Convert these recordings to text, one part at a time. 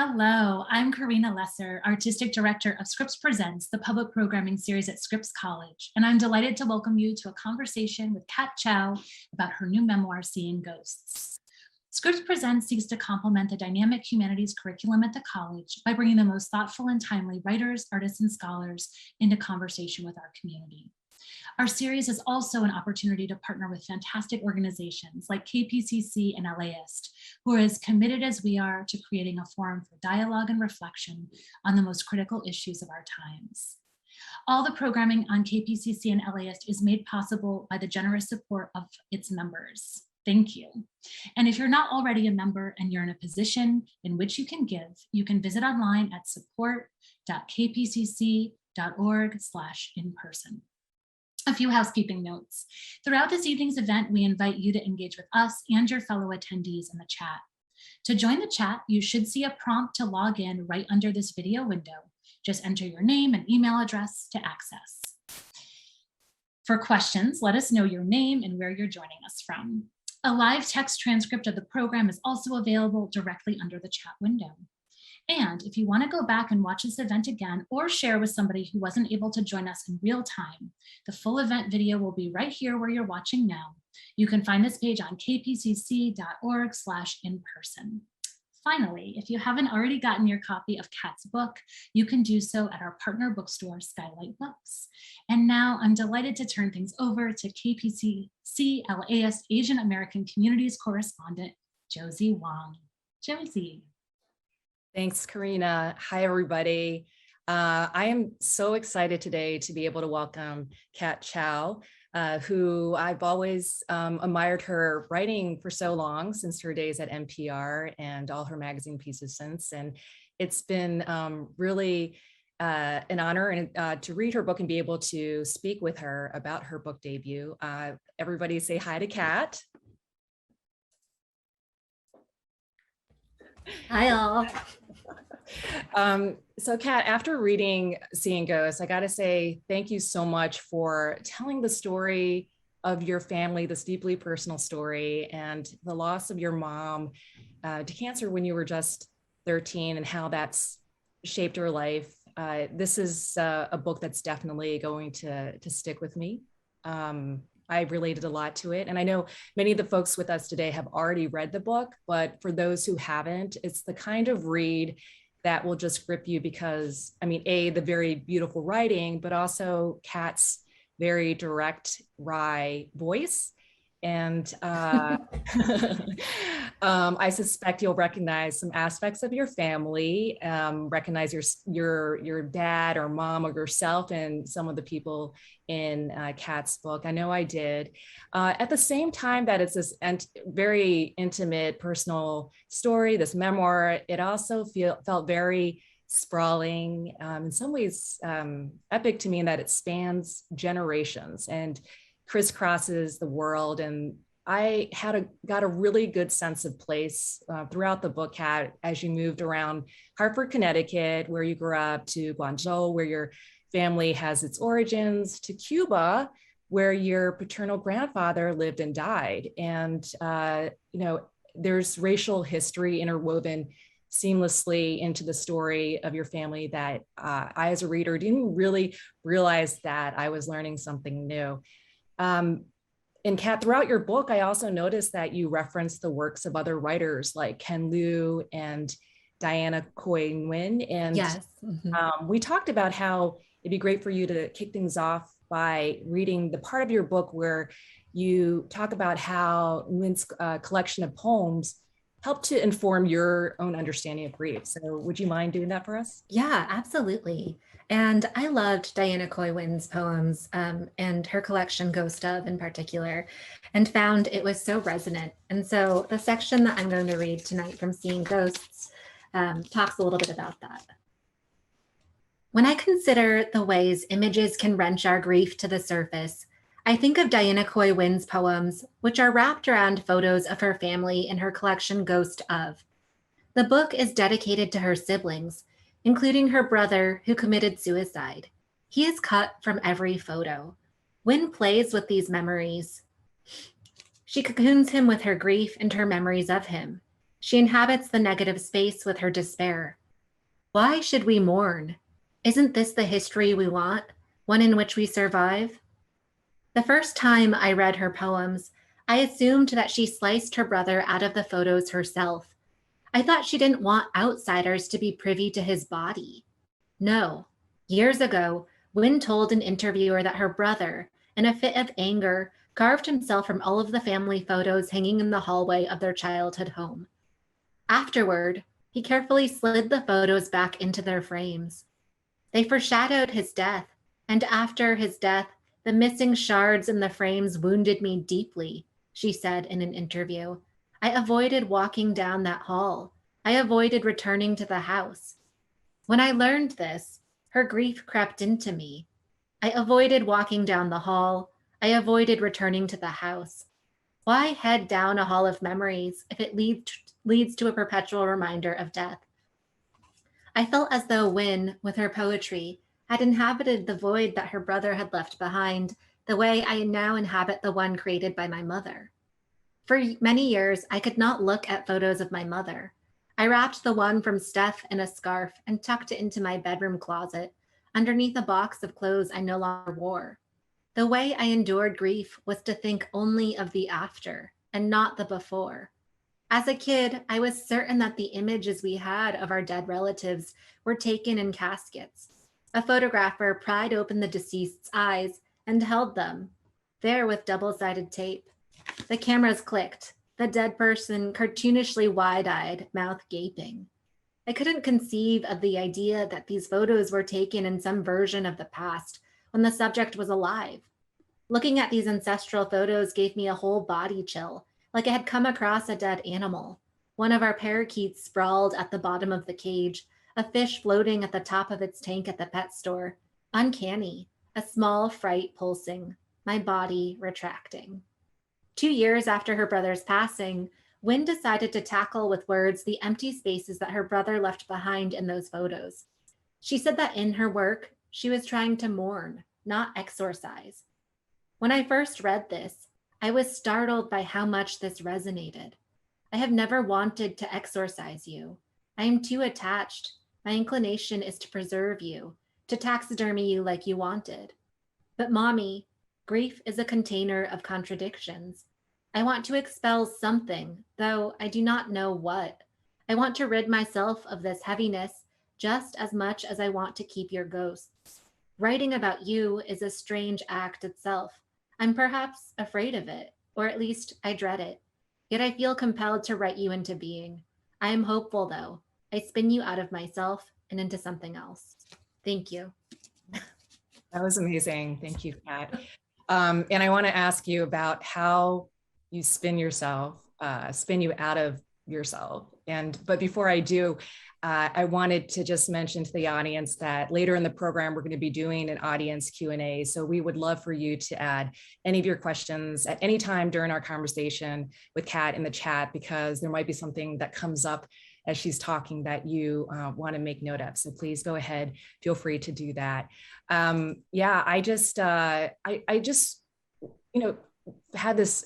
Hello, I'm Karina Lesser, Artistic Director of Scripps Presents, the public programming series at Scripps College, and I'm delighted to welcome you to a conversation with Kat Chow about her new memoir, Seeing Ghosts. Scripps Presents seeks to complement the dynamic humanities curriculum at the college by bringing the most thoughtful and timely writers, artists, and scholars into conversation with our community. Our series is also an opportunity to partner with fantastic organizations like KPCC and LAist, who are as committed as we are to creating a forum for dialogue and reflection on the most critical issues of our times. All the programming on KPCC and LAist is made possible by the generous support of its members. Thank you. And if you're not already a member and you're in a position in which you can give, you can visit online at support.kpcc.org/in-person. A few housekeeping notes. Throughout this evening's event, we invite you to engage with us and your fellow attendees in the chat. To join the chat, you should see a prompt to log in right under this video window. Just enter your name and email address to access. For questions, let us know your name and where you're joining us from. A live text transcript of the program is also available directly under the chat window. And if you want to go back and watch this event again or share with somebody who wasn't able to join us in real time, the full event video will be right here where you're watching now. You can find this page on kpcc.org/in-person. Finally, if you haven't already gotten your copy of Kat's book, you can do so at our partner bookstore, Skylight Books. And now I'm delighted to turn things over to KPCC LAist Asian American Communities Correspondent, Josie Huang. Josie. Thanks, Karina. Hi, everybody. I am so excited today to be able to welcome Kat Chow, who I've always admired her writing for so long, since her days at NPR and all her magazine pieces since. And it's been really an honor and to read her book and be able to speak with her about her book debut. Everybody say hi to Kat. Hi all. So Kat, after reading Seeing Ghosts, I gotta say thank you so much for telling the story of your family, this deeply personal story, and the loss of your mom to cancer when you were just 13 and how that's shaped your life. This is a book that's definitely going to stick with me. I related a lot to it. And I know many of the folks with us today have already read the book, but for those who haven't, it's the kind of read that will just grip you because, I mean, the very beautiful writing, but also Kat's very direct, wry voice. And I suspect you'll recognize some aspects of your family, recognize your dad or mom or yourself and some of the people in Kat's book. I know I did. At the same time that it's this very intimate, personal story, this memoir, it also felt very sprawling, in some ways epic to me in that it spans generations and crisscrosses the world. And I got a really good sense of place throughout the book, Kat, as you moved around Hartford, Connecticut, where you grew up, to Guangzhou, where your family has its origins, to Cuba, where your paternal grandfather lived and died. And, there's racial history interwoven seamlessly into the story of your family that I, as a reader, didn't really realize that I was learning something new. And Kat, throughout your book, I also noticed that you reference the works of other writers like Ken Liu and Diana Coy Nguyen. And yes. We talked about how it'd be great for you to kick things off by reading the part of your book where you talk about how Nguyen's collection of poems helped to inform your own understanding of grief. So would you mind doing that for us? Yeah, absolutely. And I loved Diana Coy Nguyen's poems and her collection Ghost of in particular, and found it was so resonant. And so the section that I'm going to read tonight from Seeing Ghosts talks a little bit about that. When I consider the ways images can wrench our grief to the surface, I think of Diana Coy Nguyen's poems, which are wrapped around photos of her family in her collection Ghost of. The book is dedicated to her siblings, including her brother who committed suicide. He is cut from every photo. Nguyen plays with these memories. She cocoons him with her grief and her memories of him. She inhabits the negative space with her despair. Why should we mourn? Isn't this the history we want, one in which we survive? The first time I read her poems, I assumed that she sliced her brother out of the photos herself. I thought she didn't want outsiders to be privy to his body. No. Years ago, Wynne told an interviewer that her brother, in a fit of anger, carved himself from all of the family photos hanging in the hallway of their childhood home. Afterward, he carefully slid the photos back into their frames. They foreshadowed his death, and after his death, the missing shards in the frames wounded me deeply, she said in an interview. I avoided walking down that hall. I avoided returning to the house. When I learned this, her grief crept into me. I avoided walking down the hall. I avoided returning to the house. Why head down a hall of memories if it leads to a perpetual reminder of death? I felt as though Wynne, with her poetry, had inhabited the void that her brother had left behind, the way I now inhabit the one created by my mother. For many years, I could not look at photos of my mother. I wrapped the one from Steph in a scarf and tucked it into my bedroom closet, underneath a box of clothes I no longer wore. The way I endured grief was to think only of the after and not the before. As a kid, I was certain that the images we had of our dead relatives were taken in caskets. A photographer pried open the deceased's eyes and held them, there with double-sided tape. The cameras clicked, the dead person cartoonishly wide-eyed, mouth gaping. I couldn't conceive of the idea that these photos were taken in some version of the past when the subject was alive. Looking at these ancestral photos gave me a whole body chill, like I had come across a dead animal. One of our parakeets sprawled at the bottom of the cage, a fish floating at the top of its tank at the pet store. Uncanny, a small fright pulsing, my body retracting. 2 years after her brother's passing, Wynne decided to tackle with words the empty spaces that her brother left behind in those photos. She said that in her work, she was trying to mourn, not exorcise. When I first read this, I was startled by how much this resonated. I have never wanted to exorcise you. I am too attached. My inclination is to preserve you, to taxidermy you like you wanted. But mommy, grief is a container of contradictions. I want to expel something, though I do not know what. I want to rid myself of this heaviness just as much as I want to keep your ghosts. Writing about you is a strange act itself. I'm perhaps afraid of it, or at least I dread it. Yet I feel compelled to write you into being. I am hopeful, though. I spin you out of myself and into something else. Thank you. That was amazing. Thank you, Kat. And I want to ask you about how you spin yourself, spin you out of yourself. But before I do, I wanted to just mention to the audience that later in the program, we're going to be doing an audience Q&A. So we would love for you to add any of your questions at any time during our conversation with Kat in the chat, because there might be something that comes up as she's talking that you want to make note of. So please go ahead, feel free to do that. Yeah, I just, had this,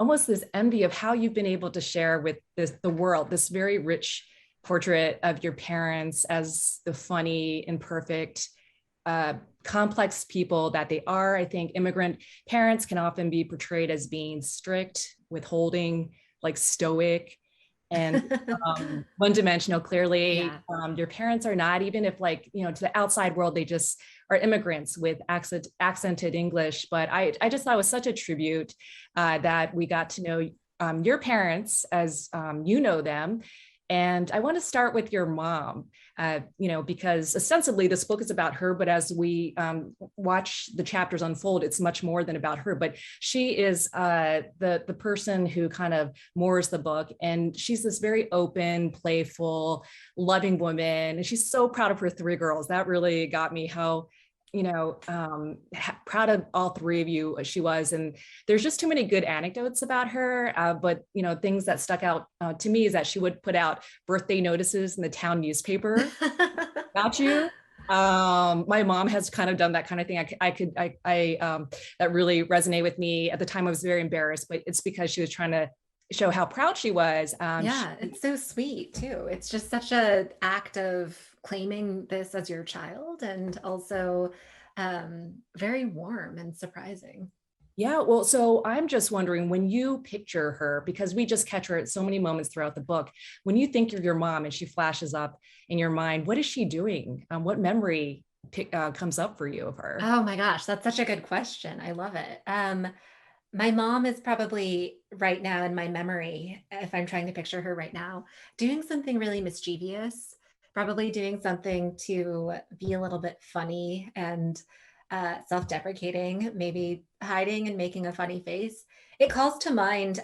almost this envy of how you've been able to share with the world, this very rich portrait of your parents as the funny, imperfect, complex people that they are. I think immigrant parents can often be portrayed as being strict, withholding, like stoic, and one-dimensional. Clearly, yeah. Your parents are not, even if to the outside world, they just are immigrants with accented English. But I just thought it was such a tribute that we got to know your parents as you know them. And I want to start with your mom, because ostensibly this book is about her, but as we watch the chapters unfold, it's much more than about her. But she is the person who kind of moors the book, and she's this very open, playful, loving woman, and she's so proud of her 3 girls. That really got me how proud of all 3 of you she was. And there's just too many good anecdotes about her. But, things that stuck out to me is that she would put out birthday notices in the town newspaper about you. My mom has kind of done that kind of thing. That really resonated with me. At the time, I was very embarrassed, but it's because she was trying to show how proud she was. Yeah, it's so sweet too. It's just such a act of claiming this as your child, and also very warm and surprising. Yeah, well, so I'm just wondering, when you picture her, because we just catch her at so many moments throughout the book, when you think of your mom and she flashes up in your mind, what is she doing? What memory comes up for you of her? Oh my gosh, that's such a good question. I love it. My mom is probably right now in my memory, if I'm trying to picture her right now, doing something really mischievous, probably doing something to be a little bit funny and self-deprecating, maybe hiding and making a funny face. It calls to mind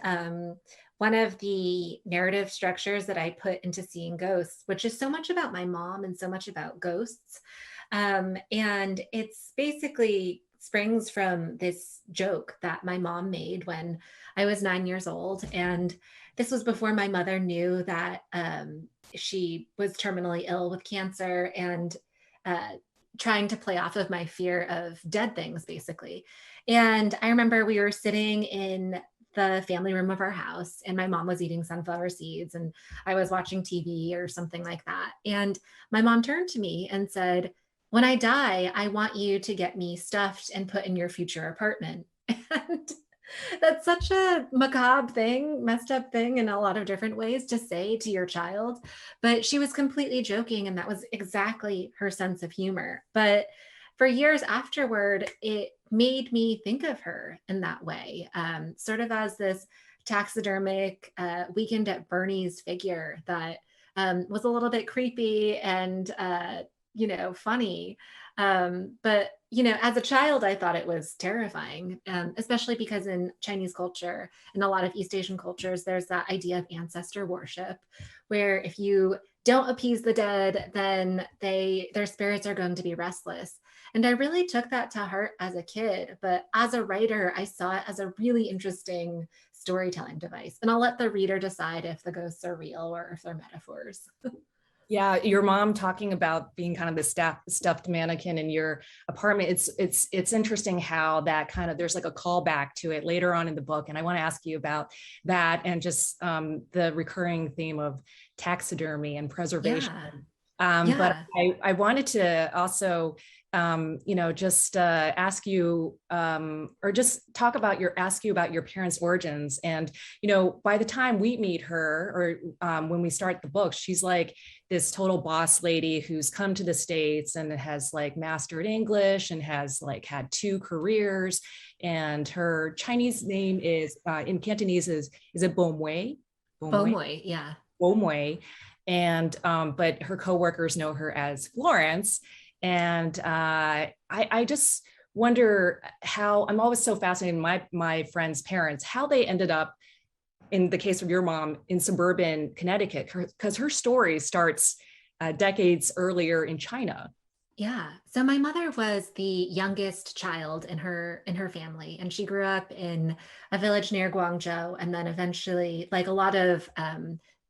one of the narrative structures that I put into Seeing Ghosts, which is so much about my mom and so much about ghosts. And it's basically springs from this joke that my mom made when I was 9 years old. And this was before my mother knew that she was terminally ill with cancer, and uh, trying to play off of my fear of dead things, basically. And I remember we were sitting in the family room of our house, and my mom was eating sunflower seeds, and I was watching TV or something like that. And my mom turned to me and said, "When I die, I want you to get me stuffed and put in your future apartment." And that's such a macabre thing, messed up thing in a lot of different ways to say to your child. But she was completely joking, and that was exactly her sense of humor. But for years afterward, it made me think of her in that way, sort of as this taxidermic Weekend at Bernie's figure that was a little bit creepy and funny. But as a child, I thought it was terrifying, especially because in Chinese culture and a lot of East Asian cultures, there's that idea of ancestor worship, where if you don't appease the dead, then their spirits are going to be restless. And I really took that to heart as a kid. But as a writer, I saw it as a really interesting storytelling device. And I'll let the reader decide if the ghosts are real or if they're metaphors. Yeah, your mom talking about being kind of the stuffed mannequin in your apartment. It's interesting how that kind of, there's like a callback to it later on in the book, and I want to ask you about that and just the recurring theme of taxidermy and preservation. But I wanted to also just ask you or just ask you about your parents' origins. And, by the time we meet her, or when we start the book, she's like this total boss lady who's come to the States and has like mastered English and has like had 2 careers. And her Chinese name is in Cantonese is it Bomwei? Bomwei, yeah. Bomwei. And but her coworkers know her as Florence. And I just wonder how, I'm always so fascinated in my friends' parents, how they ended up, in the case of your mom, in suburban Connecticut, because her story starts decades earlier in China. Yeah. So my mother was the youngest child in her family, and she grew up in a village near Guangzhou, and then eventually, like a lot of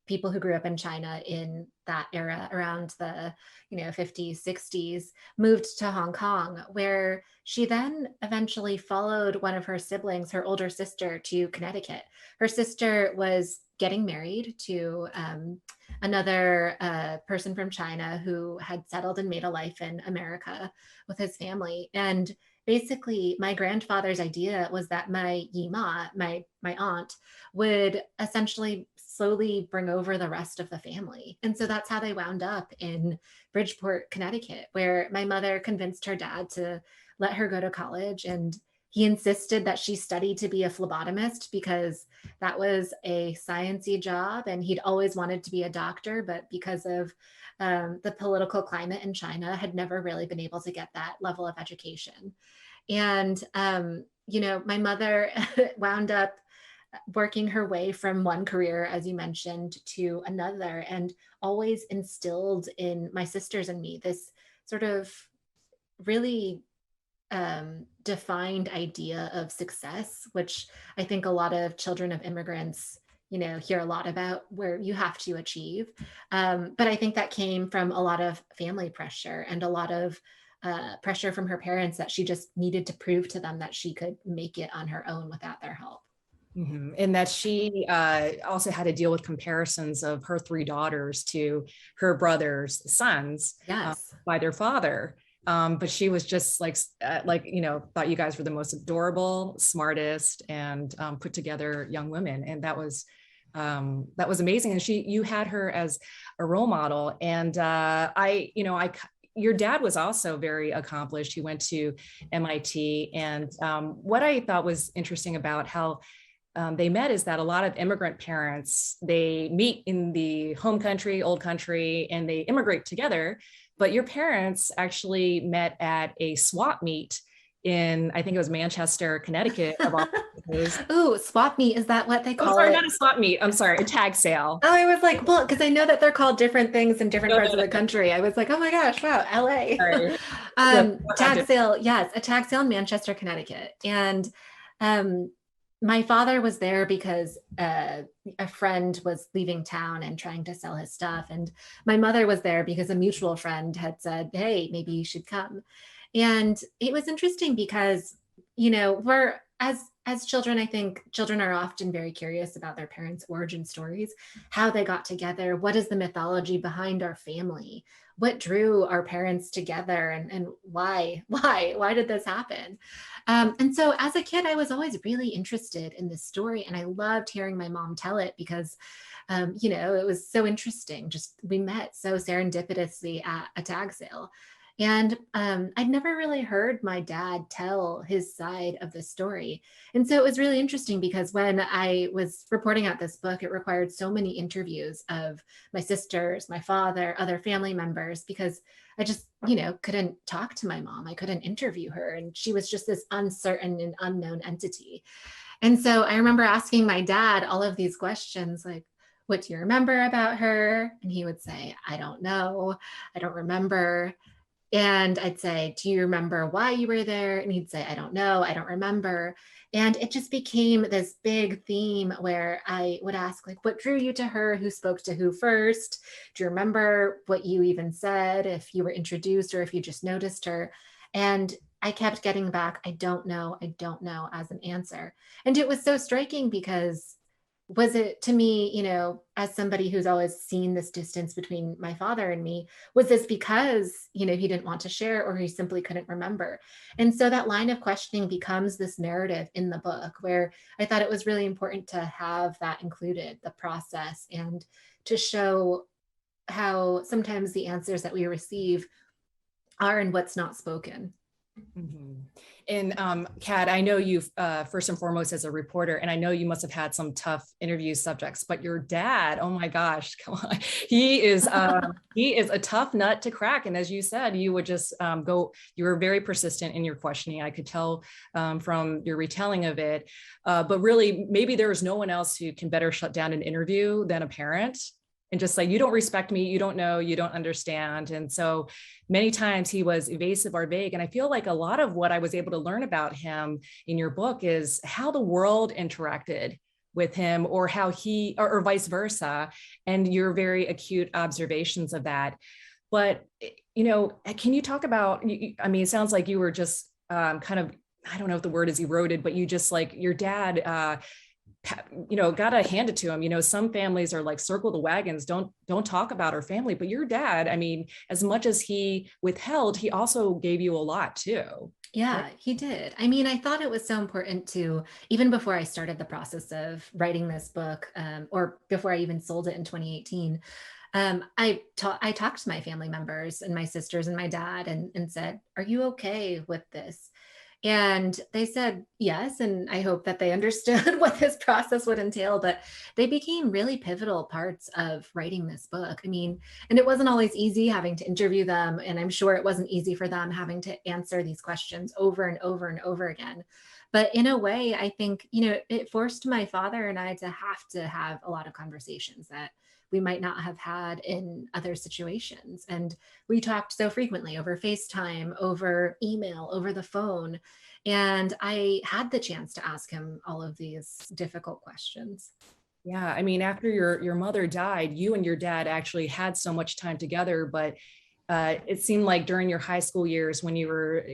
people who grew up in China in that era around the 50s, 60s, moved to Hong Kong, where she then eventually followed one of her siblings, her older sister, to Connecticut. Her sister was getting married to another person from China who had settled and made a life in America with his family. And basically, my grandfather's idea was that my Yima, my aunt, would essentially slowly bring over the rest of the family. And so that's how they wound up in Bridgeport, Connecticut, where my mother convinced her dad to let her go to college. And he insisted that she study to be a phlebotomist because that was a sciencey job. And he'd always wanted to be a doctor, but because of the political climate in China, had never really been able to get that level of education. And, my mother wound up working her way from one career, as you mentioned, to another, and always instilled in my sisters and me this sort of really defined idea of success, which I think a lot of children of immigrants, hear a lot about, where you have to achieve. But I think that came from a lot of family pressure and a lot of pressure from her parents that she just needed to prove to them that she could make it on her own without their help. And that she also had to deal with comparisons of her three daughters to her brother's sons Yes. by their father. But she was just thought you guys were the most adorable, smartest, and put together young women. And that was amazing. And you had her as a role model. And your dad was also very accomplished. He went to MIT. And what I thought was interesting about how they met is that a lot of immigrant parents, they meet in the home country, old country, and they immigrate together. But your parents actually met at a swap meet in, I think it was Manchester, Connecticut. Oh, swap meet. Is that what they call it? it? Not a swap meet. I'm sorry, a tag sale. Oh, I was like, well, because I know that they're called different things in different parts of the country. I was like, oh my gosh, wow, LA. Tag sale. Yes, a tag sale in Manchester, Connecticut. And my father was there because a friend was leaving town and trying to sell his stuff. And my mother was there because a mutual friend had said, hey, maybe you should come. And it was interesting because, we're, as children, I think children are often very curious about their parents' origin stories, how they got together, what is the mythology behind our family, what drew our parents together, and why did this happen? And so as a kid, I was always really interested in this story, and I loved hearing my mom tell it because, it was so interesting. Just we met so serendipitously at a tag sale. And I'd never really heard my dad tell his side of the story. And so it was really interesting because when I was reporting out this book, it required so many interviews of my sisters, my father, other family members, because I just, couldn't talk to my mom. I couldn't interview her. And she was just this uncertain and unknown entity. And so I remember asking my dad all of these questions like, what do you remember about her? And he would say, I don't know. I don't remember. And I'd say, do you remember why you were there? And he'd say, I don't know, I don't remember. And it just became this big theme where I would ask, like, what drew you to her? Who spoke to who first? Do you remember what you even said, if you were introduced or if you just noticed her? And I kept getting back, I don't know, as an answer. And it was so striking because was it to me, as somebody who's always seen this distance between my father and me, was this because, he didn't want to share or he simply couldn't remember? And so that line of questioning becomes this narrative in the book where I thought it was really important to have that included, the process, and to show how sometimes the answers that we receive are in what's not spoken. Mm-hmm. And Kat, I know you first and foremost as a reporter, and I know you must have had some tough interview subjects, but your dad, oh my gosh, come on. He is a tough nut to crack. And as you said, you would just you were very persistent in your questioning. I could tell from your retelling of it, but really maybe there is no one else who can better shut down an interview than a parent. And just like, you don't respect me, you don't know, you don't understand. And so many times he was evasive or vague. And I feel like a lot of what I was able to learn about him in your book is how the world interacted with him, or how he, or vice versa, and your very acute observations of that. But, can you talk about, I mean, it sounds like you were just kind of, I don't know if the word is eroded, but you just like your dad, gotta hand it to him. Some families are like, circle the wagons, don't talk about our family. But your dad, I mean, as much as he withheld, he also gave you a lot too. Yeah, he did. I mean, I thought it was so important to, even before I started the process of writing this book, or before I even sold it in 2018, I talked to my family members and my sisters and my dad and said, are you okay with this? And they said yes. And I hope that they understood what this process would entail, but they became really pivotal parts of writing this book. I mean, and it wasn't always easy having to interview them. And I'm sure it wasn't easy for them having to answer these questions over and over and over again. But in a way, I think, it forced my father and I to have a lot of conversations that we might not have had in other situations. And we talked so frequently over FaceTime, over email, over the phone. And I had the chance to ask him all of these difficult questions. Yeah, I mean, after your mother died, you and your dad actually had so much time together, but it seemed like during your high school years when you were,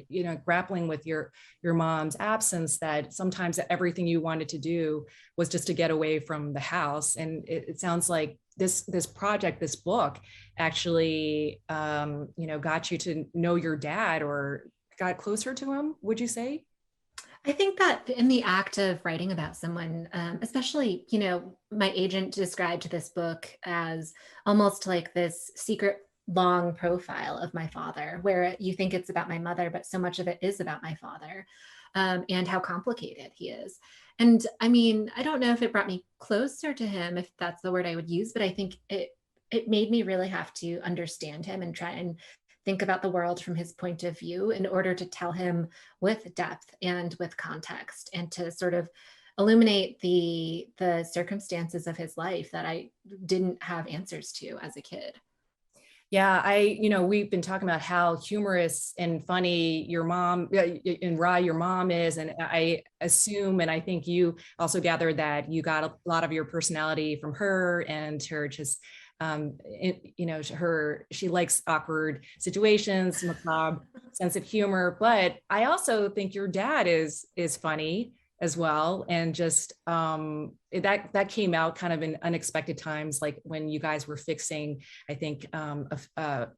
grappling with your mom's absence, that sometimes everything you wanted to do was just to get away from the house. And it sounds like this project, this book, actually, got you to know your dad or got closer to him, would you say? I think that in the act of writing about someone, especially, my agent described this book as almost like this secret long profile of my father, where you think it's about my mother, but so much of it is about my father, and how complicated he is. And I mean, I don't know if it brought me closer to him, if that's the word I would use, but I think it made me really have to understand him and try and think about the world from his point of view in order to tell him with depth and with context, and to sort of illuminate the circumstances of his life that I didn't have answers to as a kid. Yeah, we've been talking about how humorous and funny your mom and Rye, your mom is. And I assume, and I think you also gathered that you got a lot of your personality from her and her just, she likes awkward situations, macabre sense of humor. But I also think your dad is funny as well. And just that came out kind of in unexpected times, like when you guys were fixing, I think,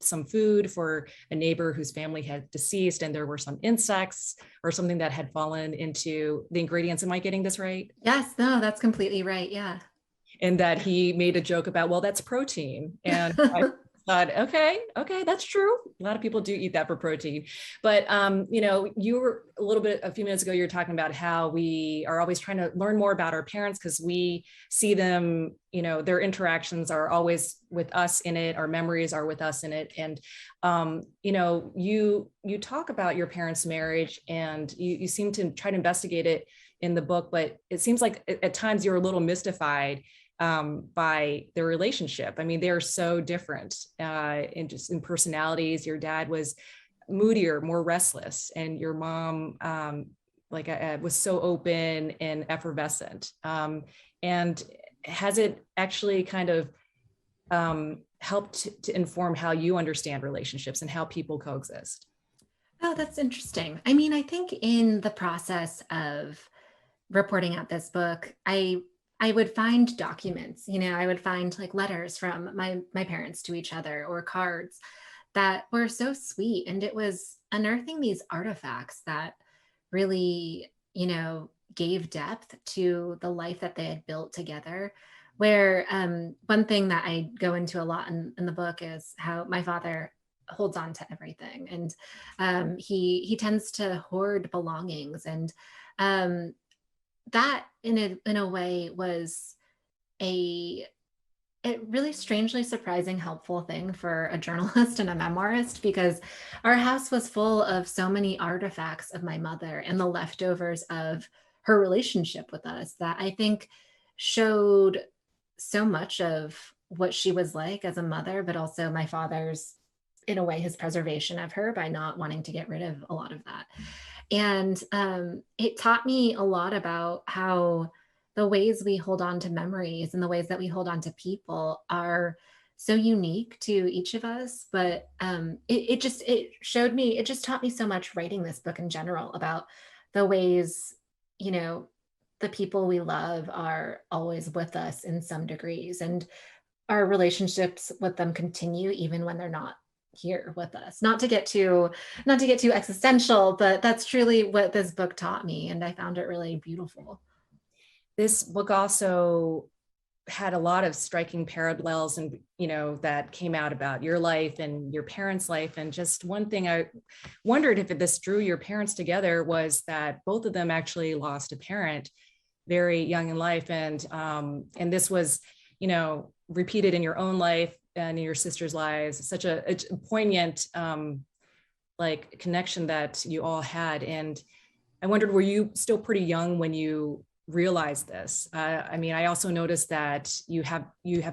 some food for a neighbor whose family had deceased, and there were some insects or something that had fallen into the ingredients. Am I getting this right? Yes, no, that's completely right. Yeah. And that he made a joke about, well, that's protein. And I thought, okay, that's true. A lot of people do eat that for protein. But, you were a few minutes ago, you were talking about how we are always trying to learn more about our parents because we see them, their interactions are always with us in it. Our memories are with us in it. And, you talk about your parents' marriage, and you seem to try to investigate it in the book, but it seems like at times you're a little mystified by their relationship. I mean, they're so different in personalities. Your dad was moodier, more restless, and your mom was so open and effervescent. And has it actually kind of helped to inform how you understand relationships and how people coexist? Oh, that's interesting. I mean, I think in the process of reporting out this book, I would find documents, I would find like letters from my parents to each other, or cards that were so sweet. And it was unearthing these artifacts that really, gave depth to the life that they had built together. Where one thing that I go into a lot in the book is how my father holds on to everything. And he tends to hoard belongings. And that in a way was a really strangely surprising, helpful thing for a journalist and a memoirist, because our house was full of so many artifacts of my mother and the leftovers of her relationship with us that I think showed so much of what she was like as a mother, but also my father's, in a way, his preservation of her by not wanting to get rid of a lot of that. And it taught me a lot about how the ways we hold on to memories and the ways that we hold on to people are so unique to each of us. But it just taught me so much, writing this book in general, about the ways, the people we love are always with us in some degrees, and our relationships with them continue even when they're not here with us. Not to get too existential, but that's truly what this book taught me, and I found it really beautiful. This book also had a lot of striking parallels, and that came out about your life and your parents' life. And just one thing I wondered, if this drew your parents together, was that both of them actually lost a parent very young in life, and this was repeated in your own life and in your sister's lives. Such a poignant connection that you all had. And I wondered, were you still pretty young when you realized this? I also noticed that you have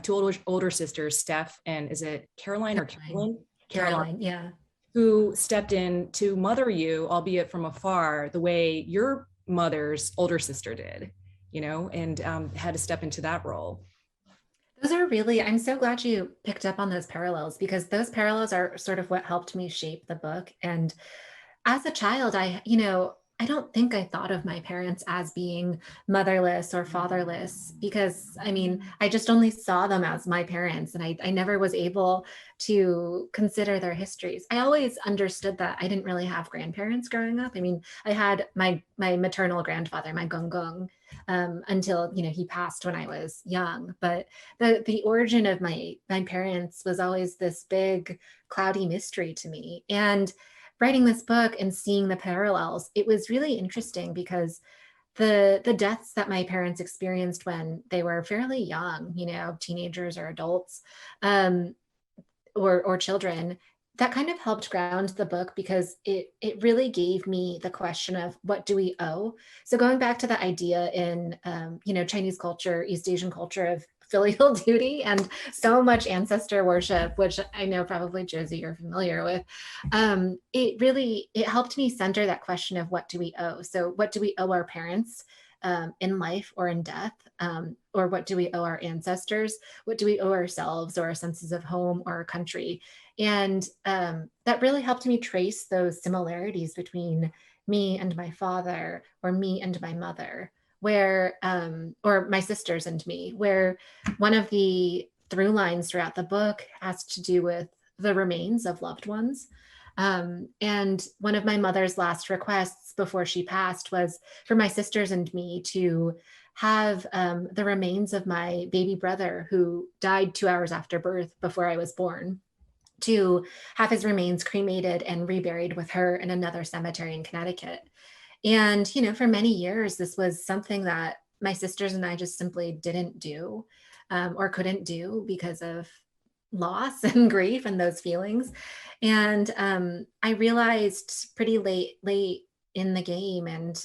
two older sisters, Steph, and is it Caroline or Carolyn? Caroline, yeah. Who stepped in to mother you, albeit from afar, the way your mother's older sister did, and had to step into that role. Those are really, I'm so glad you picked up on those parallels, because those parallels are sort of what helped me shape the book. And as a child, I don't think I thought of my parents as being motherless or fatherless, because I mean, I just only saw them as my parents, and I never was able to consider their histories. I always understood that I didn't really have grandparents growing up. I mean, I had my maternal grandfather, my gong gong, until he passed when I was young. But the origin of my parents was always this big cloudy mystery to me. And writing this book and seeing the parallels, it was really interesting because the deaths that my parents experienced when they were fairly young, teenagers or adults, or children, that kind of helped ground the book, because it really gave me the question of, what do we owe? So going back to the idea in Chinese culture, East Asian culture, of filial duty and so much ancestor worship, which I know probably Josie you're familiar with, it helped me center that question of, what do we owe? So what do we owe our parents in life or in death? Or what do we owe our ancestors? What do we owe ourselves, or our senses of home or our country? And that really helped me trace those similarities between me and my father, or me and my mother, where, or my sisters and me, where one of the through lines throughout the book has to do with the remains of loved ones. And one of my mother's last requests before she passed was for my sisters and me to have the remains of my baby brother, who died 2 hours after birth, before I was born, to have his remains cremated and reburied with her in another cemetery in Connecticut. And, for many years, this was something that my sisters and I just simply didn't do, or couldn't do, because of loss and grief and those feelings. And I realized pretty late in the game, and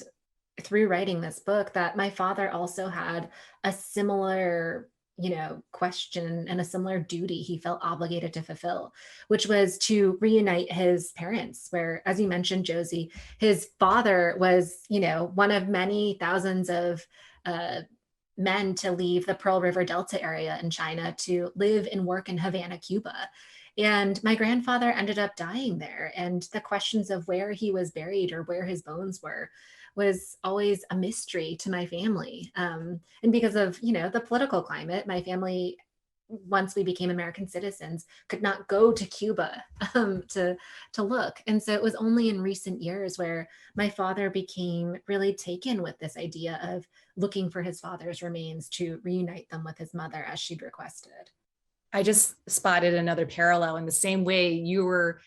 through writing this book, that my father also had a similar question and a similar duty he felt obligated to fulfill, which was to reunite his parents, where, as you mentioned, Josie, his father was, one of many thousands of men to leave the Pearl River Delta area in China to live and work in Havana, Cuba. And my grandfather ended up dying there. And the questions of where he was buried, or where his bones were, was always a mystery to my family. And because of, the political climate, my family, once we became American citizens, could not go to Cuba to look. And so it was only in recent years where my father became really taken with this idea of looking for his father's remains to reunite them with his mother, as she'd requested. I just spotted another parallel. In the same way you were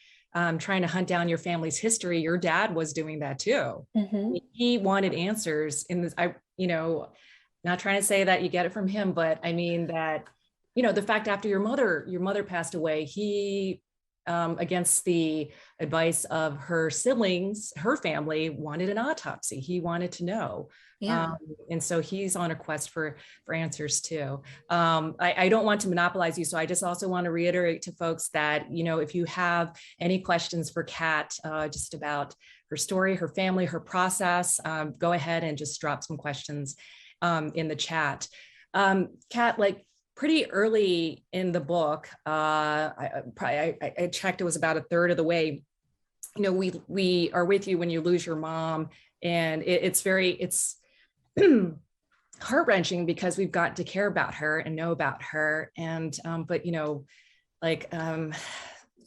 trying to hunt down your family's history, your dad was doing that too. Mm-hmm. He wanted answers in this. Not trying to say that you get it from him, but I mean that, the fact after your mother passed away, he, against the advice of her siblings, her family, wanted an autopsy. He wanted to know. Yeah. And so he's on a quest for answers too. I don't want to monopolize you. So I just also want to reiterate to folks that, if you have any questions for Kat, just about her story, her family, her process, go ahead and just drop some questions in the chat. Kat, like pretty early in the book, I checked, it was about a third of the way. We are with you when you lose your mom, and it's heart-wrenching, because we've got to care about her and know about her. And but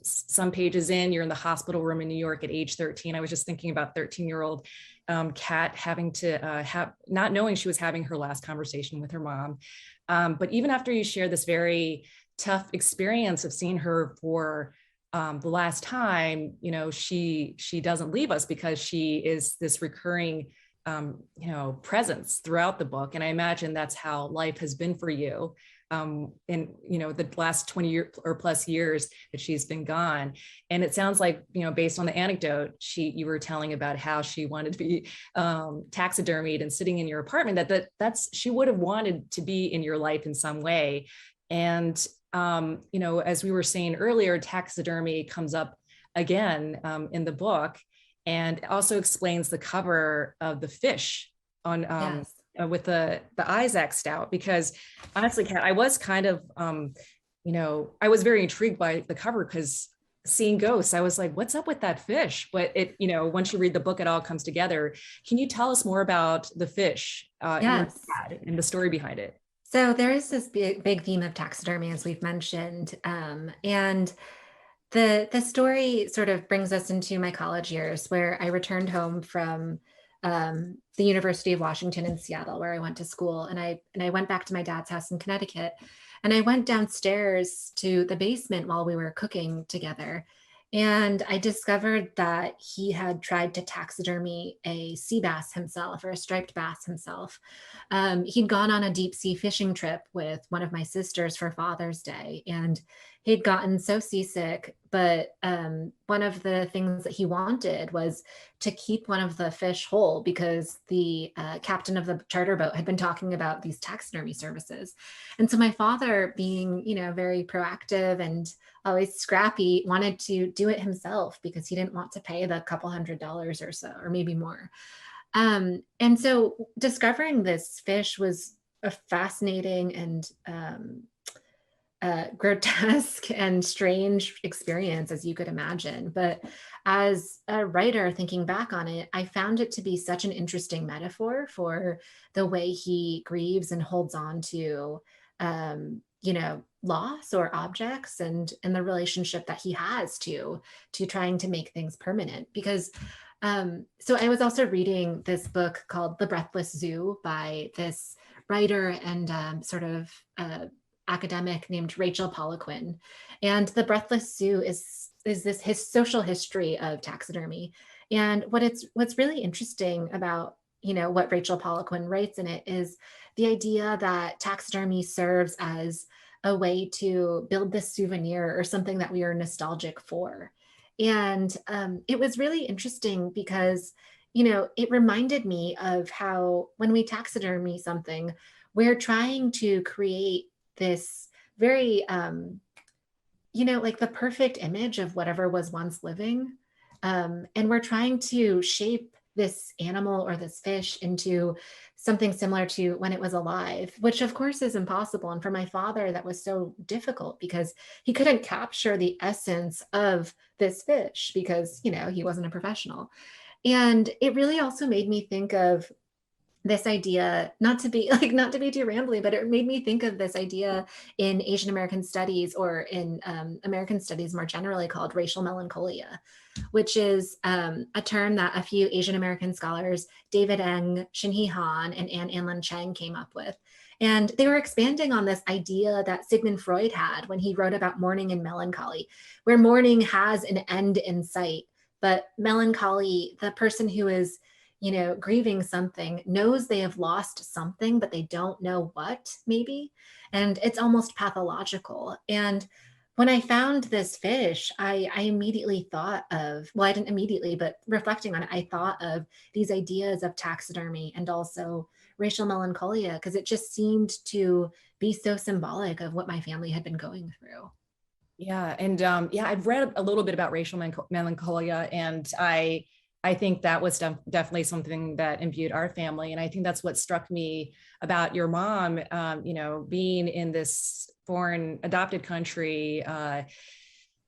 some pages in, you're in the hospital room in New York at age 13. I was just thinking about 13-year-old Kat having to not knowing she was having her last conversation with her mom. But even after you share this very tough experience of seeing her for the last time, she doesn't leave us, because she is this recurring presence throughout the book. And I imagine that's how life has been for you in the last 20 year or plus years that she's been gone. And it sounds like, based on the anecdote you were telling about how she wanted to be taxidermied and sitting in your apartment, that's she would have wanted to be in your life in some way. And as we were saying earlier, taxidermy comes up again in the book, and also explains the cover of the fish on Yes. with the eyes X'd out, because honestly, Kat, I was kind of, I was very intrigued by the cover because seeing ghosts, I was like, what's up with that fish? But once you read the book, it all comes together. Can you tell us more about the fish Yes. and the story behind it? So there is this big theme of taxidermy, as we've mentioned, and the story sort of brings us into my college years, where I returned home from the University of Washington in Seattle, where I went to school, and I went back to my dad's house in Connecticut, and I went downstairs to the basement while we were cooking together. And I discovered that he had tried to taxidermy a sea bass himself, or a striped bass himself. He'd gone on a deep sea fishing trip with one of my sisters for Father's Day, and he'd gotten so seasick. But one of the things that he wanted was to keep one of the fish whole, because the captain of the charter boat had been talking about these taxidermy services. And so my father, being, very proactive and always scrappy, wanted to do it himself because he didn't want to pay the couple $100s or so, or maybe more. And so discovering this fish was a fascinating and grotesque and strange experience, as you could imagine. But as a writer, thinking back on it, I found it to be such an interesting metaphor for the way he grieves and holds on to, loss or objects, and the relationship that he has to trying to make things permanent. Because so I was also reading this book called The Breathless Zoo by this writer and sort of academic named Rachel Poliquin. And The Breathless Zoo is this his social history of taxidermy. And what's really interesting about what Rachel Poliquin writes in it is the idea that taxidermy serves as a way to build this souvenir, or something that we are nostalgic for. And it was really interesting because, it reminded me of how when we taxidermy something, we're trying to create this very, like the perfect image of whatever was once living. And we're trying to shape this animal or this fish into something similar to when it was alive, which of course is impossible. And for my father, that was so difficult because he couldn't capture the essence of this fish because, he wasn't a professional. And it really also made me think of this idea, not to be too rambly, but it made me think of this idea in Asian American studies, or in American studies more generally, called racial melancholia, which is a term that a few Asian American scholars, David Eng, Shinhee Han, and Anne Anlin Chang, came up with. And they were expanding on this idea that Sigmund Freud had when he wrote about mourning and melancholy, where mourning has an end in sight, but melancholy, the person who is grieving something, knows they have lost something, but they don't know what, maybe. And it's almost pathological. And when I found this fish, I immediately thought of, well, I didn't immediately, but reflecting on it, I thought of these ideas of taxidermy and also racial melancholia, because it just seemed to be so symbolic of what my family had been going through. Yeah. And I've read a little bit about racial melancholia, and I think that was definitely something that imbued our family. And I think that's what struck me about your mom, being in this foreign adopted country,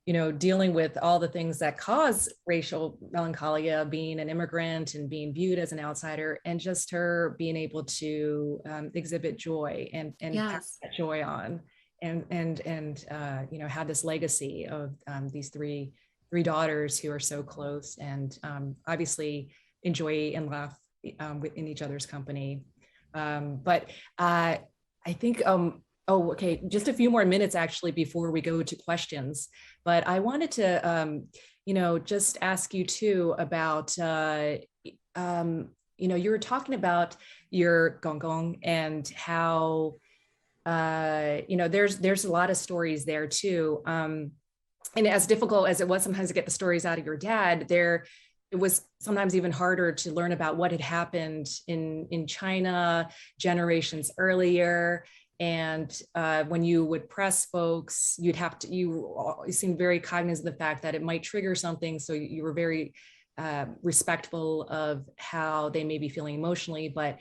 dealing with all the things that cause racial melancholia, being an immigrant and being viewed as an outsider, and just her being able to exhibit joy and Yes. pass that joy on, and had this legacy of these three daughters who are so close, and obviously enjoy and laugh in each other's company. But I think, okay, just a few more minutes actually before we go to questions. But I wanted to, just ask you too about, you were talking about your gong and how, there's a lot of stories there too. And as difficult as it was sometimes to get the stories out of your dad, it was sometimes even harder to learn about what had happened in China generations earlier. And when you would press folks, you seemed very cognizant of the fact that it might trigger something. So you were very respectful of how they may be feeling emotionally. But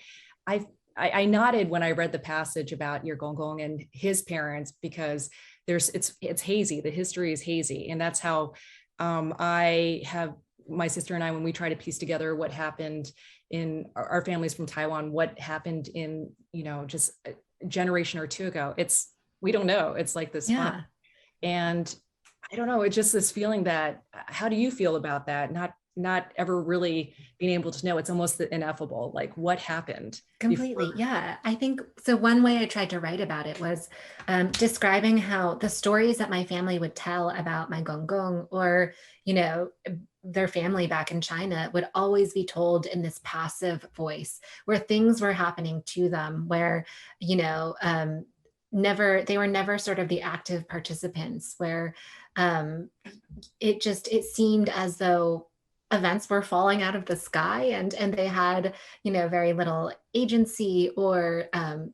I nodded when I read the passage about your Gong Gong and his parents, because it's hazy. The history is hazy. And that's how I have my sister and I, when we try to piece together what happened in our families from Taiwan, what happened in, just a generation or two ago, we don't know. It's like this fun. And I don't know, it's just this feeling that, how do you feel about that? Not ever really being able to know. It's almost the ineffable, like what happened. Completely. Before. Yeah. I think so. One way I tried to write about it was describing how the stories that my family would tell about my gong gong, or, their family back in China, would always be told in this passive voice, where things were happening to them, where, they were never sort of the active participants, where it seemed as though events were falling out of the sky, and they had, very little agency, or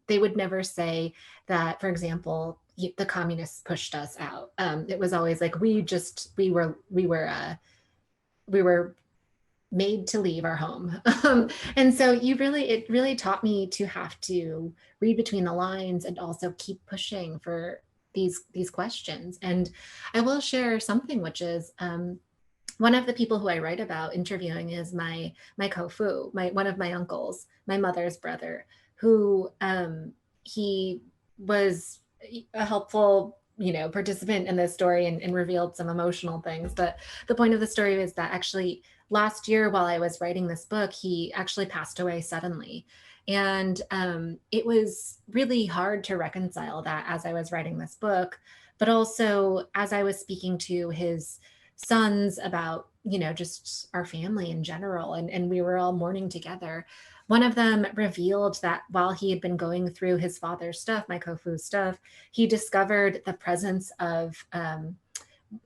they would never say that, for example, the communists pushed us out. It was always like, we were made to leave our home. And so it really taught me to have to read between the lines and also keep pushing for these questions. And I will share something, which is, one of the people who I write about interviewing is my kofu, one of my uncles, my mother's brother, who he was a helpful, participant in this story, and revealed some emotional things. But the point of the story is that actually last year, while I was writing this book, he actually passed away suddenly. And it was really hard to reconcile that as I was writing this book, but also as I was speaking to his sons about, just our family in general. And we were all mourning together. One of them revealed that while he had been going through his father's stuff, my kofu's stuff, he discovered the presence of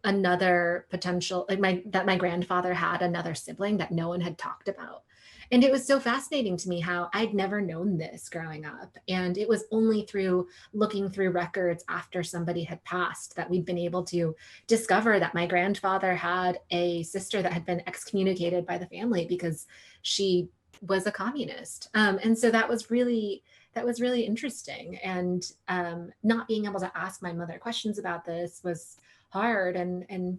another potential, that my grandfather had another sibling that no one had talked about. And it was so fascinating to me how I'd never known this growing up. And it was only through looking through records after somebody had passed that we'd been able to discover that my grandfather had a sister that had been excommunicated by the family because she was a communist. And so that was really interesting. And not being able to ask my mother questions about this was hard. And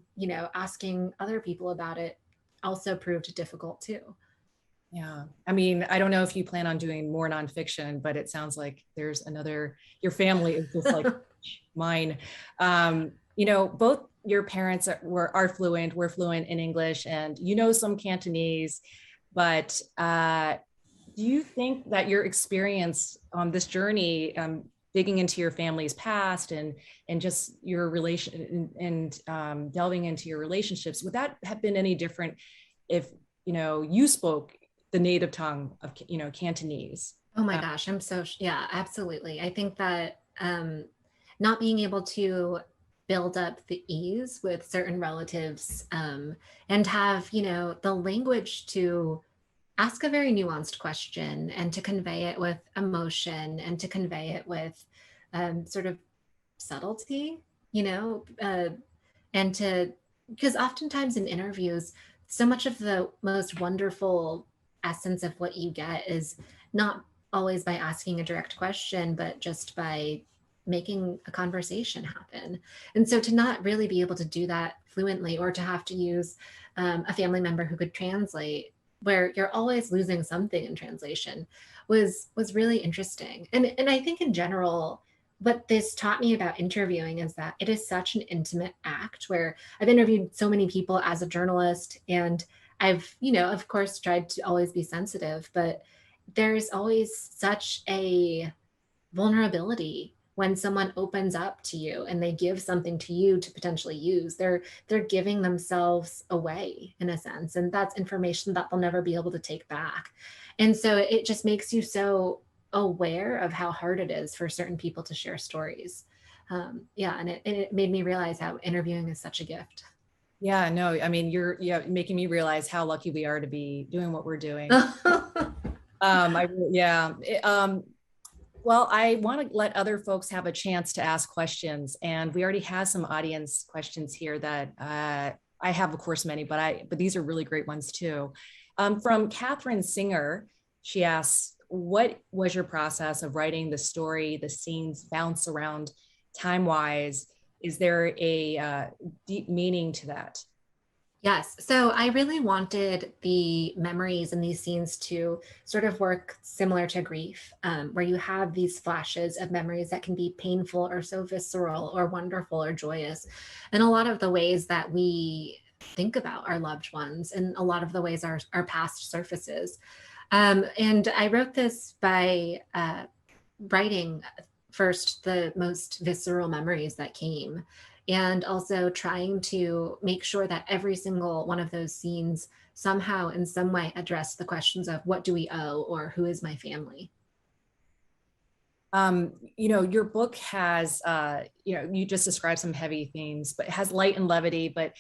asking other people about it also proved difficult too. Yeah. I mean, I don't know if you plan on doing more nonfiction, but it sounds like there's your family is just like mine. Both your parents are fluent, we're fluent in English, and some Cantonese, but do you think that your experience on this journey, digging into your family's past and just your relation and delving into your relationships, would that have been any different if, you spoke the native tongue of, Cantonese? Oh my gosh, yeah, absolutely. I think that not being able to build up the ease with certain relatives and have, the language to ask a very nuanced question and to convey it with emotion and to convey it with sort of subtlety, because oftentimes in interviews, so much of the most wonderful essence of what you get is not always by asking a direct question, but just by making a conversation happen. And so to not really be able to do that fluently, or to have to use a family member who could translate, where you're always losing something in translation, was really interesting. And I think in general, what this taught me about interviewing is that it is such an intimate act, where I've interviewed so many people as a journalist, and I've, of course, tried to always be sensitive, but there's always such a vulnerability when someone opens up to you and they give something to you to potentially use. They're giving themselves away in a sense, and that's information that they'll never be able to take back. And so it just makes you so aware of how hard it is for certain people to share stories. And it made me realize how interviewing is such a gift. Yeah, no, I mean, you're making me realize how lucky we are to be doing what we're doing. Well, I want to let other folks have a chance to ask questions, and we already have some audience questions here that I have, of course, many, but these are really great ones too. From Catherine Singer, she asks, what was your process of writing the story? The scenes bounce around time-wise. Is there a deep meaning to that? Yes. So I really wanted the memories in these scenes to sort of work similar to grief, where you have these flashes of memories that can be painful or so visceral or wonderful or joyous. And a lot of the ways that we think about our loved ones and a lot of the ways our past surfaces. And I wrote this by writing first the most visceral memories that came, and also trying to make sure that every single one of those scenes somehow in some way address the questions of what do we owe or who is my family. Your book has, you just described some heavy themes, but it has light and levity, but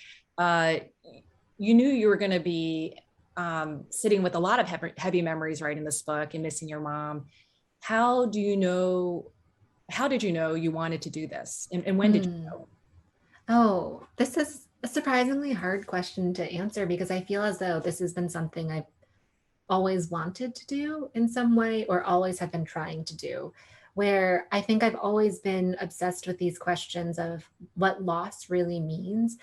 you knew you were going to be sitting with a lot of heavy memories writing this book and missing your mom. How did you know you wanted to do this? And when did you know? Oh, this is a surprisingly hard question to answer because I feel as though this has been something I've always wanted to do in some way or always have been trying to do, where I think I've always been obsessed with these questions of what loss really means.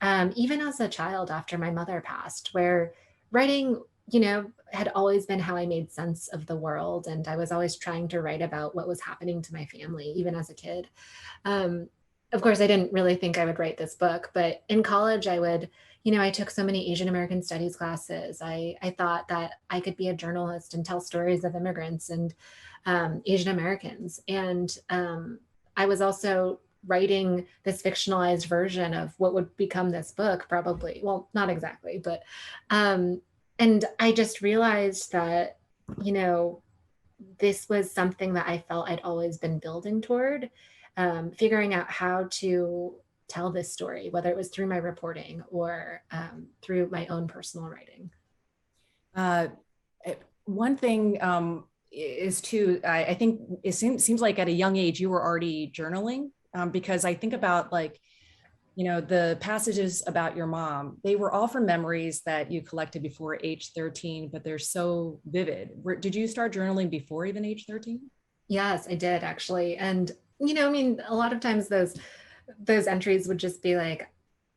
Even as a child after my mother passed, where writing, had always been how I made sense of the world. And I was always trying to write about what was happening to my family, even as a kid. Of course, I didn't really think I would write this book, but in college, I took so many Asian American studies classes. I thought that I could be a journalist and tell stories of immigrants and Asian Americans. And I was also writing this fictionalized version of what would become this book, probably. Well, not exactly, but, and I just realized that, this was something that I felt I'd always been building toward, figuring out how to tell this story, whether it was through my reporting or through my own personal writing. One thing is too, I think it seems like at a young age you were already journaling, because I think about the passages about your mom, they were all from memories that you collected before age 13, but they're so vivid. Did you start journaling before even age 13? Yes, I did actually. And, a lot of times those entries would just be like,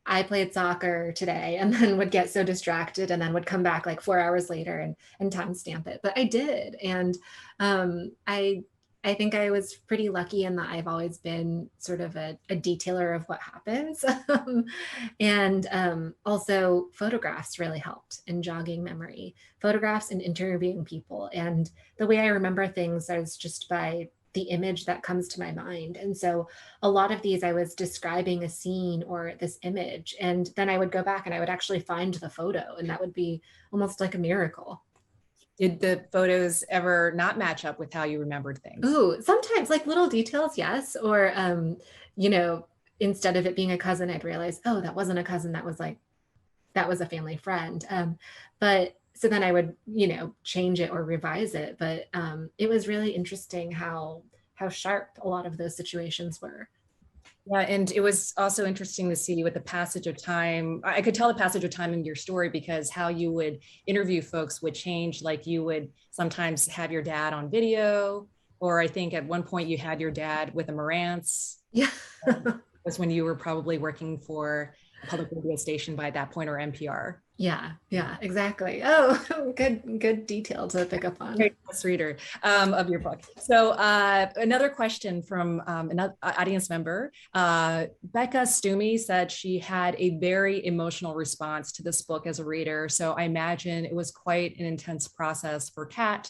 I played soccer today, and then would get so distracted and then would come back like 4 hours later and timestamp it. But I did. And I think I was pretty lucky in that I've always been sort of a detailer of what happens. And also photographs really helped in jogging memory, photographs and interviewing people. And the way I remember things is just by the image that comes to my mind. And so a lot of these, I was describing a scene or this image, and then I would go back and I would actually find the photo, and that would be almost like a miracle. Did the photos ever not match up with how you remembered things? Ooh, sometimes like little details, yes. Or, instead of it being a cousin, I'd realize, oh, that wasn't a cousin. That was a family friend. But so then I would, change it or revise it. But it was really interesting how sharp a lot of those situations were. Yeah, and it was also interesting to see with the passage of time. I could tell the passage of time in your story because how you would interview folks would change. Like you would sometimes have your dad on video, or I think at one point you had your dad with a Marantz. Yeah. Was when you were probably working for a public radio station by that point, or NPR. Yeah, exactly. Oh, good detail to pick up on. Great reader of your book. So another question from another audience member, Becca Stumi said she had a very emotional response to this book as a reader. So I imagine it was quite an intense process for Kat.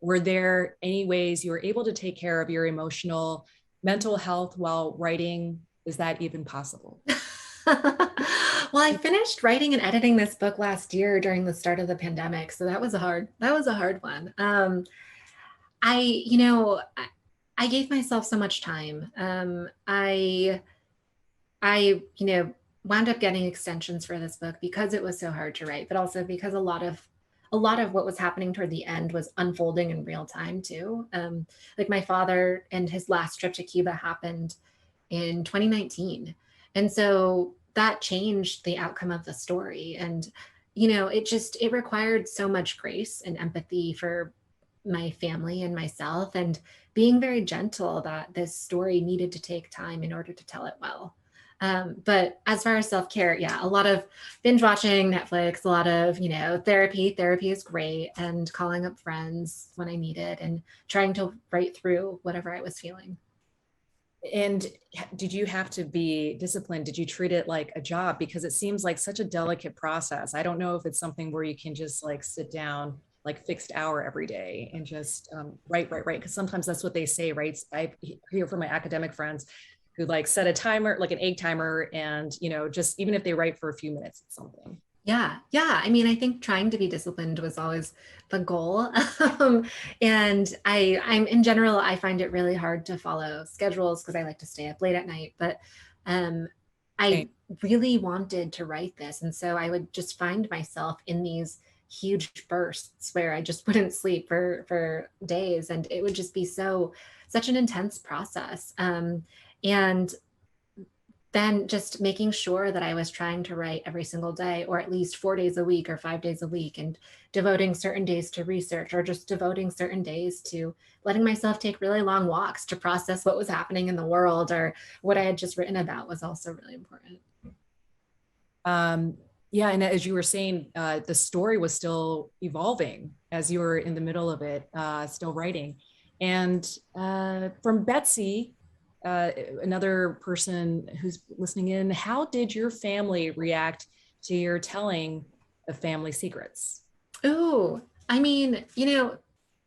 Were there any ways you were able to take care of your emotional, mental health while writing? Is that even possible? Well, I finished writing and editing this book last year during the start of the pandemic, so that was a hard one. I gave myself so much time. I wound up getting extensions for this book because it was so hard to write, but also because a lot of what was happening toward the end was unfolding in real time too. Like my father and his last trip to Cuba happened in 2019. And so that changed the outcome of the story. And, it required so much grace and empathy for my family and myself, and being very gentle that this story needed to take time in order to tell it well. But as far as self-care, yeah, a lot of binge watching Netflix, a lot of, therapy. Therapy is great, and calling up friends when I need it, and trying to write through whatever I was feeling. And did you have to be disciplined? Did you treat it like a job? Because it seems like such a delicate process. I don't know if it's something where you can just like sit down like fixed hour every day and just write. Because sometimes that's what they say, right? I hear from my academic friends who like set a timer, like an egg timer, and just even if they write for a few minutes, it's something. Yeah. I mean, I think trying to be disciplined was always the goal. And I'm in general, I find it really hard to follow schedules because I like to stay up late at night. But I really wanted to write this. And so I would just find myself in these huge bursts where I just wouldn't sleep for days. And it would just be such an intense process. And then just making sure that I was trying to write every single day, or at least 4 days a week or 5 days a week, and devoting certain days to research, or just devoting certain days to letting myself take really long walks to process what was happening in the world or what I had just written about was also really important. Yeah, and as you were saying, the story was still evolving as you were in the middle of it, still writing. And from Betsy, another person who's listening in, how did your family react to your telling of family secrets? Oh, I mean,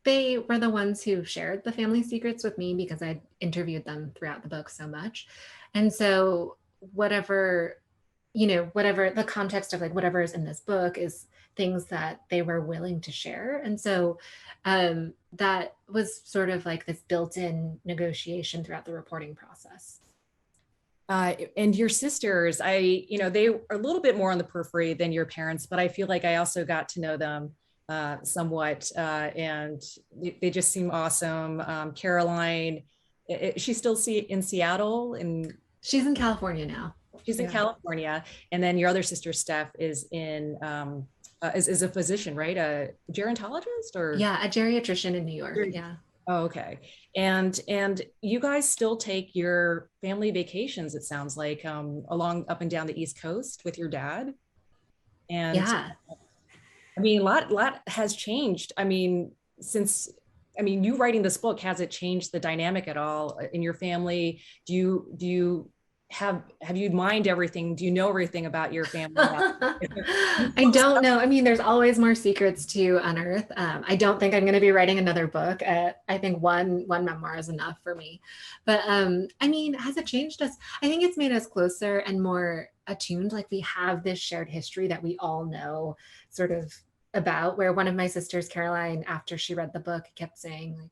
they were the ones who shared the family secrets with me because I interviewed them throughout the book so much. And so whatever the context of like whatever is in this book is things that they were willing to share. And so that was sort of like this built-in negotiation throughout the reporting process. And your sisters, they are a little bit more on the periphery than your parents, but I feel like I also got to know them somewhat, and they just seem awesome. Caroline, she's still in Seattle, and she's in California now. She's in California, and then your other sister, Steph, is in is a physician, right? A gerontologist, or a geriatrician in New York. Yeah. Oh, okay. And you guys still take your family vacations, it sounds like, along up and down the East Coast with your dad. And I mean, a lot has changed. I mean, you writing this book, has it changed the dynamic at all in your family? Do you have you mined everything? Do you know everything about your family? I don't know. I mean, there's always more secrets to unearth. I don't think I'm going to be writing another book. I think one memoir is enough for me. But I mean, has it changed us? I think it's made us closer and more attuned. Like we have this shared history that we all know sort of about, where one of my sisters, Caroline, after she read the book, kept saying like,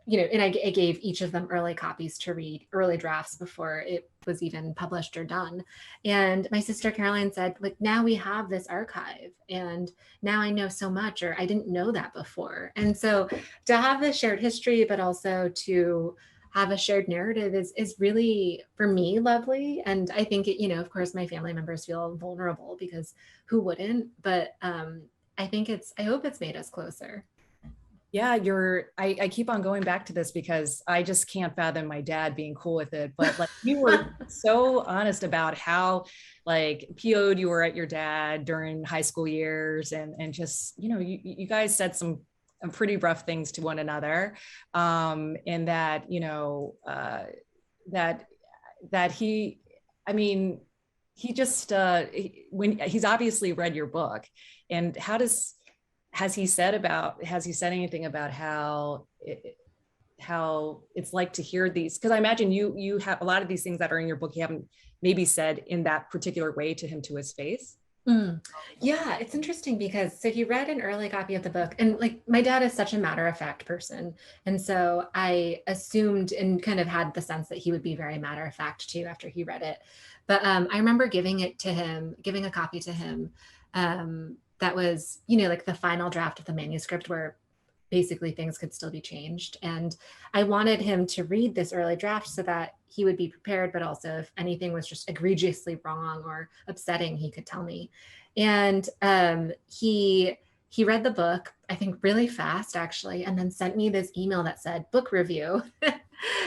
and I gave each of them early copies to read, early drafts before it was even published or done. And my sister Caroline said, like, now we have this archive and now I know so much, or I didn't know that before. And so to have this shared history, but also to have a shared narrative is really, for me, lovely. And I think, of course, my family members feel vulnerable because who wouldn't? But I hope it's made us closer. Yeah, I keep on going back to this because I just can't fathom my dad being cool with it. But like you were so honest about how like PO'd you were at your dad during high school years, and just, you guys said some pretty rough things to one another. And that, that he, I mean, he just, when he's obviously read your book, and has he said anything about how it's like to hear these? Because I imagine you have a lot of these things that are in your book you haven't maybe said in that particular way to him to his face. Yeah, it's interesting because so he read an early copy of the book, and like my dad is such a matter-of-fact person, and so I assumed and kind of had the sense that he would be very matter-of-fact too after he read it. But I remember giving a copy to him that was, like the final draft of the manuscript where basically things could still be changed. And I wanted him to read this early draft so that he would be prepared, but also if anything was just egregiously wrong or upsetting, he could tell me. And he he read the book, I think really fast actually, and then sent me this email that said book review.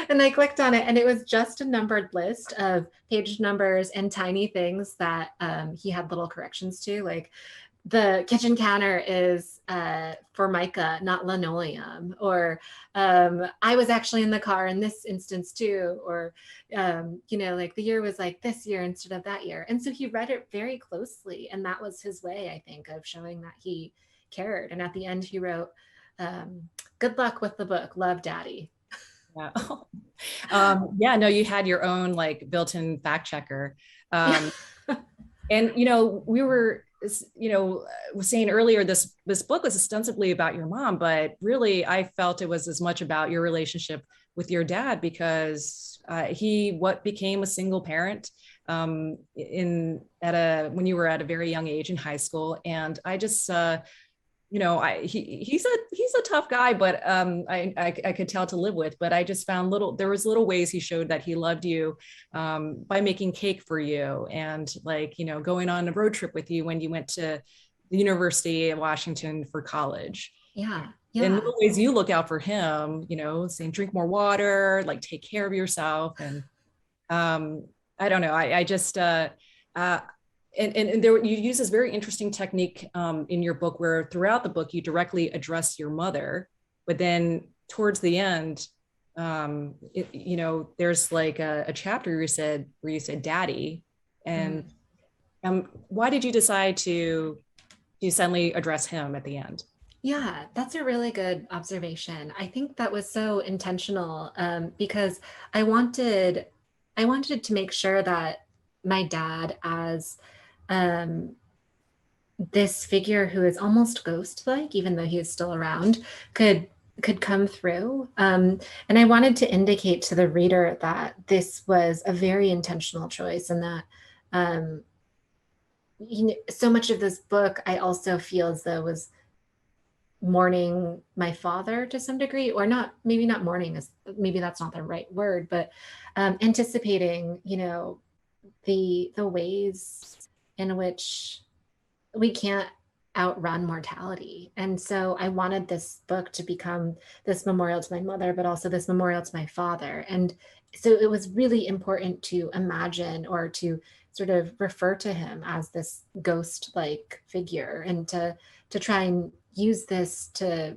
And I clicked on it, and it was just a numbered list of page numbers and tiny things that he had little corrections to, like the kitchen counter is Formica, not linoleum, or I was actually in the car in this instance too, or like the year was like this year instead of that year. And so he read it very closely, and that was his way, I think, of showing that he cared. And at the end he wrote, good luck with the book, love, Daddy. Yeah. Yeah, no, you had your own like built-in fact checker. And, we were, was saying earlier, this book was ostensibly about your mom, but really I felt it was as much about your relationship with your dad, because he became a single parent when you were at a very young age in high school. And I just, he's a tough guy, but I could tell to live with. But I just found there was little ways he showed that he loved you by making cake for you, and going on a road trip with you when you went to the University of Washington for college. Yeah. In little ways you look out for him, saying drink more water, like take care of yourself. And I don't know, I just and there you use this very interesting technique in your book, where throughout the book you directly address your mother, but then towards the end, there's like a chapter where you said daddy. And why did you decide to suddenly address him at the end? Yeah, that's a really good observation. I think that was so intentional because I wanted to make sure that my dad, as this figure who is almost ghost-like, even though he is still around, could come through. And I wanted to indicate to the reader that this was a very intentional choice, and that so much of this book I also feel as though was mourning my father to some degree, or maybe not mourning, maybe that's not the right word, but anticipating, the ways in which we can't outrun mortality. And so I wanted this book to become this memorial to my mother, but also this memorial to my father. And so it was really important to imagine, or to sort of refer to him as this ghost-like figure, and to try and use this to,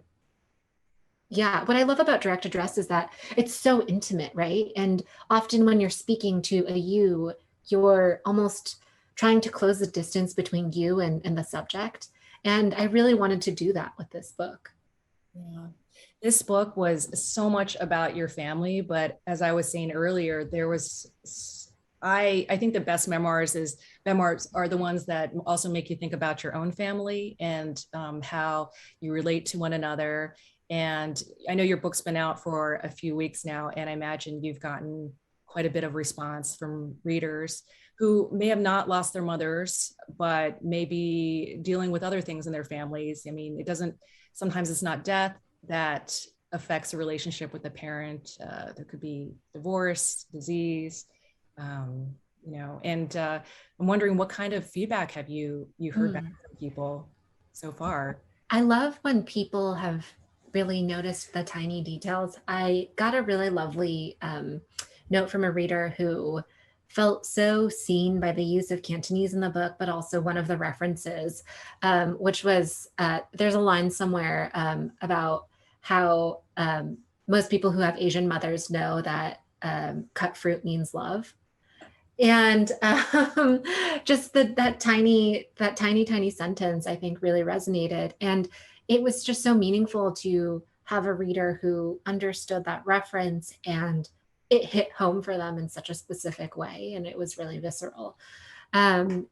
what I love about direct address is that it's so intimate, right? And often when you're speaking to you're almost trying to close the distance between you and the subject. And I really wanted to do that with this book. Yeah. This book was so much about your family, but as I was saying earlier, there was, I think the best memoirs are the ones that also make you think about your own family and how you relate to one another. And I know your book's been out for a few weeks now, and I imagine you've gotten quite a bit of response from readers who may have not lost their mothers, but maybe dealing with other things in their families. I mean, sometimes it's not death that affects a relationship with the parent. There could be divorce, disease, and I'm wondering, what kind of feedback have you heard back from people so far? I love when people have really noticed the tiny details. I got a really lovely note from a reader who felt so seen by the use of Cantonese in the book, but also one of the references, which was, there's a line somewhere about how most people who have Asian mothers know that cut fruit means love. And just that tiny sentence, I think, really resonated. And it was just so meaningful to have a reader who understood that reference, and it hit home for them in such a specific way. And it was really visceral. And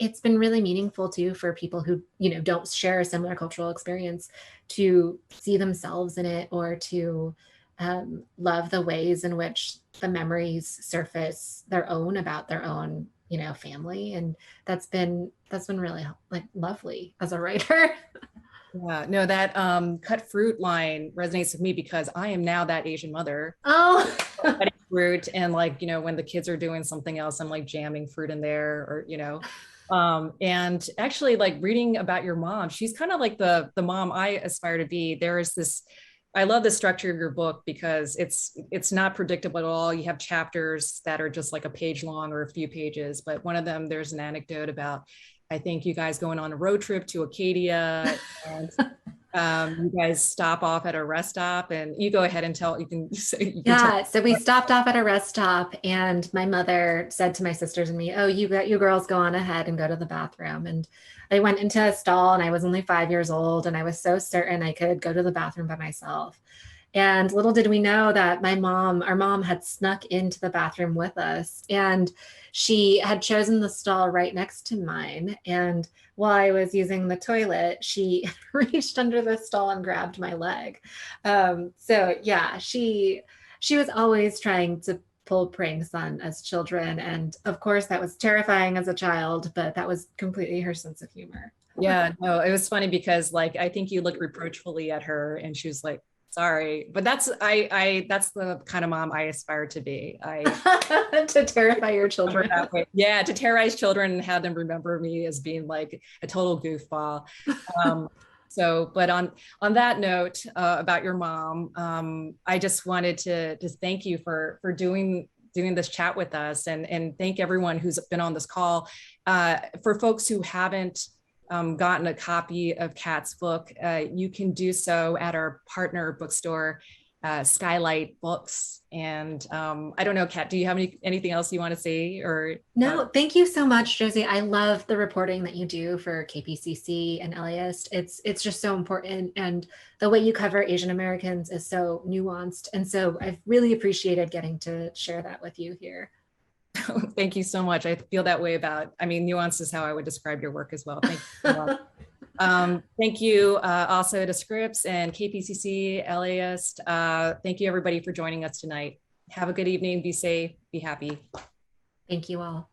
it's been really meaningful too for people who, don't share a similar cultural experience, to see themselves in it, or to love the ways in which the memories surface about their own, family. And that's been really lovely as a writer. Yeah, no, that cut fruit line resonates with me, because I am now that Asian mother. Oh, Cutting fruit, and when the kids are doing something else, I'm like jamming fruit in there, or And actually, like reading about your mom, she's kind of like the mom I aspire to be. There is this, I love the structure of your book because it's not predictable at all. You have chapters that are just like a page long or a few pages, but one of them, there's an anecdote about, I think you guys going on a road trip to Acadia, and you guys stop off at a rest stop, and you go ahead and tell, you can say, Yeah, so we stopped off at a rest stop, and my mother said to my sisters and me, "Oh, you girls go on ahead and go to the bathroom." And I went into a stall, and I was only 5 years old, and I was so certain I could go to the bathroom by myself. And little did we know that our mom had snuck into the bathroom with us, and she had chosen the stall right next to mine. And while I was using the toilet, she reached under the stall and grabbed my leg. So yeah, she was always trying to pull pranks on us children. And of course, that was terrifying as a child, but that was completely her sense of humor. Yeah, no, it was funny because like I think you looked reproachfully at her, and she was like, "Sorry," but that's the kind of mom I aspire to be. To terrify your children. Yeah, to terrorize children and have them remember me as being like a total goofball. But on that note about your mom, I just wanted to just thank you for doing this chat with us, and thank everyone who's been on this call. For folks who haven't gotten a copy of Kat's book, you can do so at our partner bookstore, Skylight Books. And I don't know, Kat, do you have anything else you want to say? Or No, thank you so much, Josie. I love the reporting that you do for KPCC and LAist. It's just so important, and the way you cover Asian Americans is so nuanced. And so I've really appreciated getting to share that with you here. Thank you so much. I feel that way about, I mean, nuance is how I would describe your work as well. Thank you so much. Thank you also to Scripps and KPCC, LAist. Thank you everybody for joining us tonight. Have a good evening, be safe, be happy. Thank you all.